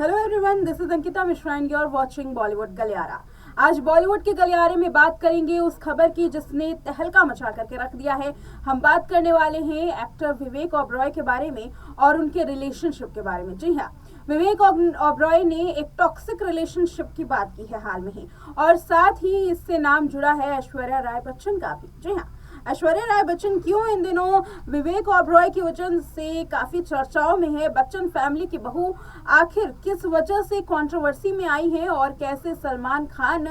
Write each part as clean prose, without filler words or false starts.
Hello everyone, this is Ankita Mishra and you are watching Bollywood Galiyara. आज बॉलीवुड के गलियारे में बात करेंगे उस खबर की जिसने तहलका मचा करके रख दिया है। हम बात करने वाले हैं एक्टर विवेक ओबरॉय के बारे में और उनके रिलेशनशिप के बारे में। जी हाँ, विवेक ओबरॉय ने एक टॉक्सिक रिलेशनशिप की बात की है हाल में ही, और साथ ही इससे नाम जुड़ा है ऐश्वर्या राय बच्चन का भी। जी हाँ, ऐश्वर्या राय बच्चन क्यों इन दिनों विवेक ओबरॉय की वजह से काफी चर्चाओं में है। बच्चन फैमिली की बहू आखिर किस वजह से कंट्रोवर्सी में आई है और कैसे सलमान खान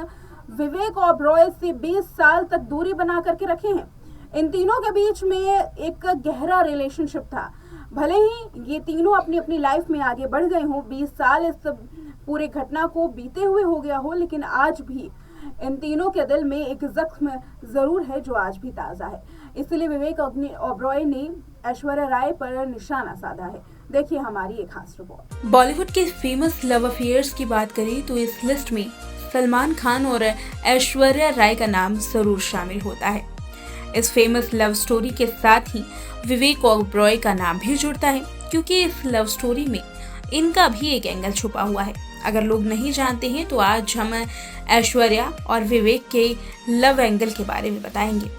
विवेक ओबरॉय से 20 साल तक दूरी बना करके रखे हैं। इन तीनों के बीच में एक गहरा रिलेशनशिप था। भले ही ये तीनों अपनी अपनी लाइफ में आगे बढ़ गए हों, 20 साल इस पूरे घटना को बीते हुए हो गया हो, लेकिन आज भी इन तीनों के दिल में एक जख्म जरूर है जो आज भी ताजा है। इसलिए विवेक ओबरॉय ने ऐश्वर्या राय पर निशाना साधा है। देखिए हमारी एक खास रिपोर्ट। बॉलीवुड के फेमस लव अफेयर्स की बात करें तो इस लिस्ट में सलमान खान और ऐश्वर्या राय का नाम जरूर शामिल होता है। इस फेमस लव स्टोरी के साथ ही विवेक ओबरॉय का नाम भी जुड़ता है, क्योंकि इस लव स्टोरी में इनका भी एक एंगल छुपा हुआ है। अगर लोग नहीं जानते हैं तो आज हम ऐश्वर्या और विवेक के लव एंगल के बारे में बताएंगे।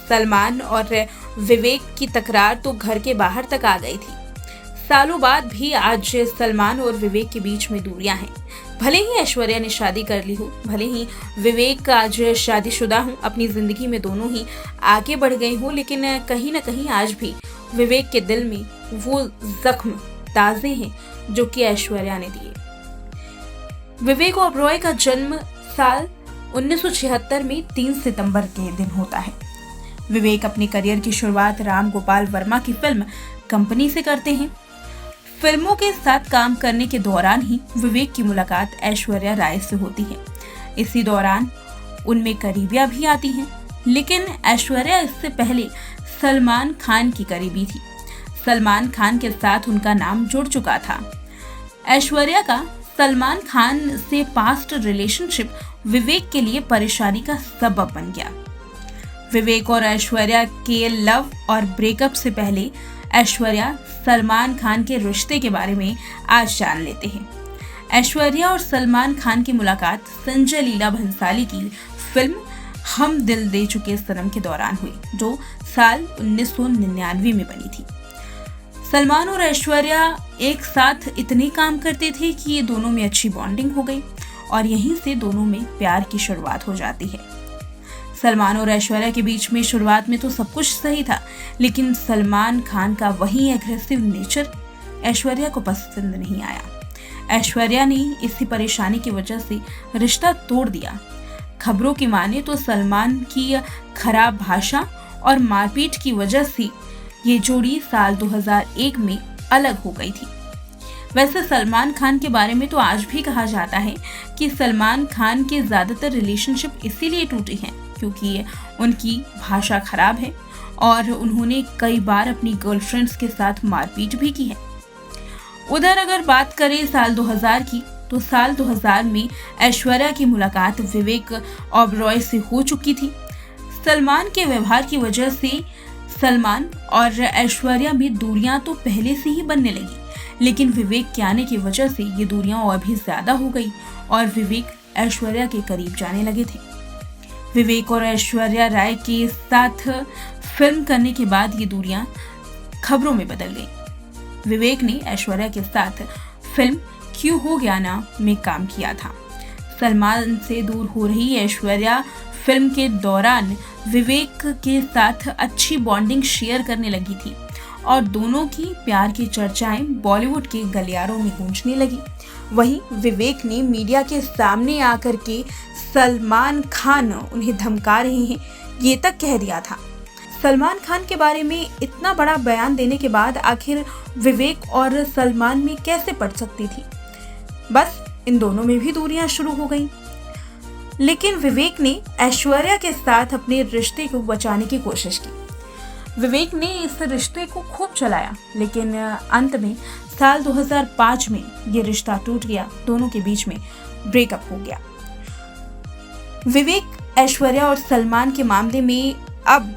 सलमान और विवेक की तकरार तो घर के बाहर तक आ गई थी। सालों बाद भी आज सलमान और विवेक के बीच में दूरियां हैं। भले ही ऐश्वर्या ने शादी कर ली हो, भले ही विवेक आज शादीशुदा हो, अपनी जिंदगी में दोनों ही आगे बढ़ गए हो, लेकिन कहीं ना कहीं आज भी विवेक के दिल में वो जख्म ताजे हैं जो कि ऐश्वर्या ने दिए। विवेक ओबरॉय का जन्म साल 1976 में 3 सितंबर के दिन होता है। विवेक अपने करियर की शुरुआत राम गोपाल वर्मा की फिल्म कंपनी से करते हैं। फिल्मों के साथ काम करने के दौरान ही विवेक की मुलाकात ऐश्वर्या राय से होती है। इसी दौरान उनमें करीबियां भी आती हैं, लेकिन ऐश्वर्या इससे पहले सलमान खान की करीबी थी। सलमान खान के साथ उनका नाम जुड़ चुका था। ऐश्वर्या का सलमान खान से पास्ट रिलेशनशिप विवेक के लिए परेशानी का सबब बन गया। विवेक और ऐश्वर्या के लव और ब्रेकअप से पहले ऐश्वर्या सलमान खान के रिश्ते के बारे में आज जान लेते हैं। ऐश्वर्या और सलमान खान की मुलाकात संजय लीला भंसाली की फिल्म हम दिल दे चुके सनम के दौरान हुई, जो साल 1999 में बनी थी। सलमान और ऐश्वर्या एक साथ इतने काम करते थे कि ये दोनों में अच्छी बॉन्डिंग हो गई और यहीं से दोनों में प्यार की शुरुआत हो जाती है। सलमान और ऐश्वर्या के बीच में शुरुआत में तो सब कुछ सही था, लेकिन सलमान खान का वही एग्रेसिव नेचर ऐश्वर्या को पसंद नहीं आया। ऐश्वर्या ने इसी परेशानी की वजह से रिश्ता तोड़ दिया। खबरों की माने तो सलमान की खराब भाषा और मारपीट की वजह से ये जोड़ी साल 2001 में अलग हो गई थी। वैसे सलमान खान के बारे में तो आज भी कहा जाता है कि सलमान खान के ज्यादातर रिलेशनशिप इसीलिए टूटे हैं क्योंकि उनकी भाषा खराब है और उन्होंने कई बार अपनी गर्लफ्रेंड्स के साथ मारपीट भी की है। उधर अगर बात करें साल 2000 की, तो साल 2000 में ऐश्वर्या की मुलाकात विवेक ओबरॉय से हो चुकी थी। सलमान के व्यवहार की वजह से सलमान और ऐश्वर्या में दूरियां तो पहले से ही बनने लगी, लेकिन विवेक के आने की वजह से ये दूरियां और भी ज्यादा हो गई और विवेक ऐश्वर्या के करीब जाने लगे थे। विवेक और ऐश्वर्या राय के साथ फिल्म करने के बाद ये दूरियां खबरों में बदल गई। विवेक ने ऐश्वर्या के साथ फिल्म क्यों हो गया ना में काम किया था। सलमान से दूर हो रही ऐश्वर्या फिल्म के दौरान विवेक के साथ अच्छी बॉन्डिंग शेयर करने लगी थी और दोनों की प्यार की चर्चाएं बॉलीवुड के गलियारों में गूंजने लगी। वहीं विवेक ने मीडिया के सामने आकर के सलमान खान उन्हें धमका रहे हैं ये तक कह दिया था। सलमान खान के बारे में इतना बड़ा बयान देने के बाद आखिर विवेक और सलमान में कैसे पड़ सकती थी। बस इन दोनों में भी दूरियां शुरू हो गईं। लेकिन विवेक ने ऐश्वर्या के साथ अपने रिश्ते को बचाने की कोशिश की। विवेक ने इस रिश्ते को खूब चलाया, लेकिन अंत में साल 2005 में ये रिश्ता टूट गया। दोनों के बीच में ब्रेकअप हो गया। विवेक, ऐश्वर्या और सलमान के मामले में अब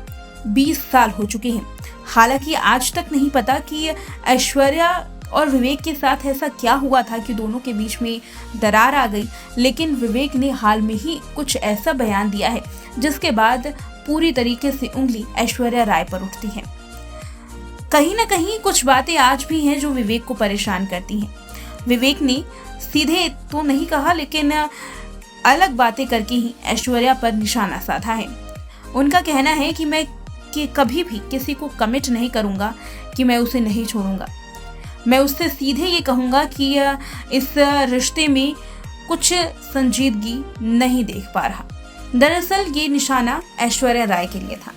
20 साल हो चुके हैं। हालांकि आज तक नहीं पता कि ऐश्वर्या और विवेक के साथ ऐसा क्या हुआ था कि दोनों के बीच में दरार आ गई। लेकिन विवेक ने हाल में ही कुछ ऐसा बयान दिया है जिसके बाद पूरी तरीके से उंगली ऐश्वर्या राय पर उठती है। कहीं ना कहीं कुछ बातें आज भी हैं जो विवेक को परेशान करती हैं। विवेक ने सीधे तो नहीं कहा, लेकिन अलग बातें करके ही ऐश्वर्या पर निशाना साधा है। उनका कहना है कि कभी भी किसी को कमिट नहीं करूंगा कि मैं उसे नहीं छोड़ूंगा। मैं उससे सीधे ये कहूंगा कि इस रिश्ते में कुछ संजीदगी नहीं देख पा रहा। दरअसल ये निशाना ऐश्वर्या राय के लिए था।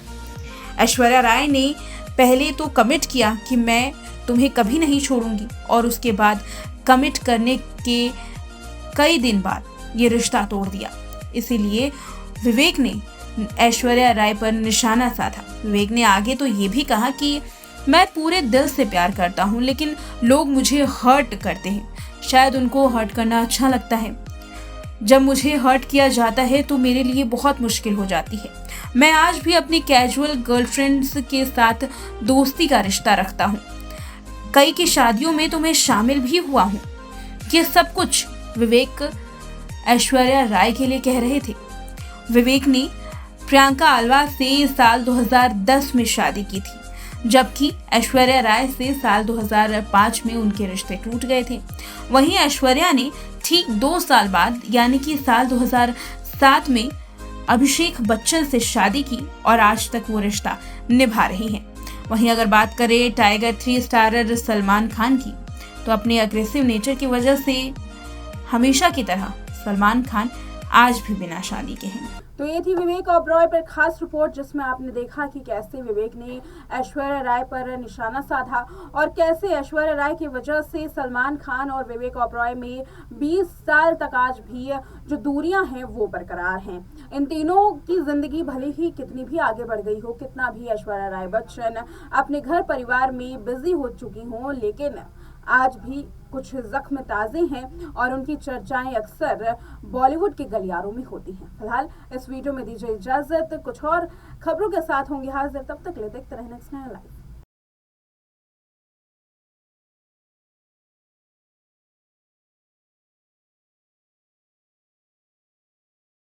ऐश्वर्या राय ने पहले तो कमिट किया कि मैं तुम्हें कभी नहीं छोड़ूंगी, और उसके बाद कमिट करने के कई दिन बाद ये रिश्ता तोड़ दिया। इसीलिए विवेक ने ऐश्वर्या राय पर निशाना साधा। विवेक ने आगे तो ये भी कहा कि मैं पूरे दिल से प्यार करता हूँ, लेकिन लोग मुझे हर्ट करते हैं। शायद उनको हर्ट करना अच्छा लगता है। जब मुझे हर्ट किया जाता है तो मेरे लिए बहुत मुश्किल हो जाती है। मैं आज भी अपनी कैजुअल गर्लफ्रेंड्स के साथ दोस्ती का रिश्ता रखता हूँ। कई की शादियों में तो मैं शामिल भी हुआ हूँ। ये सब कुछ विवेक ऐश्वर्या राय के लिए कह रहे थे। विवेक ने प्रियंका आलवा से साल 2010 में शादी की थी, जबकि ऐश्वर्या राय से साल 2005 में उनके रिश्ते टूट गए थे। वहीं ऐश्वर्या ने ठीक 2 साल बाद यानी कि साल 2007 में अभिषेक बच्चन से शादी की और आज तक वो रिश्ता निभा रही हैं। वहीं अगर बात करें टाइगर 3 स्टारर सलमान खान की, तो अपने अग्रेसिव नेचर की वजह से हमेशा की तरह सलमान खान आज भी बिना शादी के हैं। तो ये थी विवेक ओबरॉय पर खास रिपोर्ट, जिसमें आपने देखा कि कैसे विवेक ने ऐश्वर्या राय पर निशाना साधा और कैसे ऐश्वर्या राय की वजह से सलमान खान और विवेक ओबरॉय में 20 साल तक आज भी जो दूरियां हैं वो बरकरार हैं। इन तीनों की जिंदगी भले ही कितनी भी आगे बढ़ गई हो, कितना भी ऐश्वर्या राय बच्चन अपने घर परिवार में बिजी हो चुकी हों, लेकिन आज भी कुछ जख्म ताज़े हैं और उनकी चर्चाएं अक्सर बॉलीवुड के गलियारों में होती हैं। फिलहाल इस वीडियो में दीजिए इजाजत, कुछ और खबरों के साथ होंगे हाजिर। तब तक ले देखते रहें नेक्स्ट नाइन लाइव।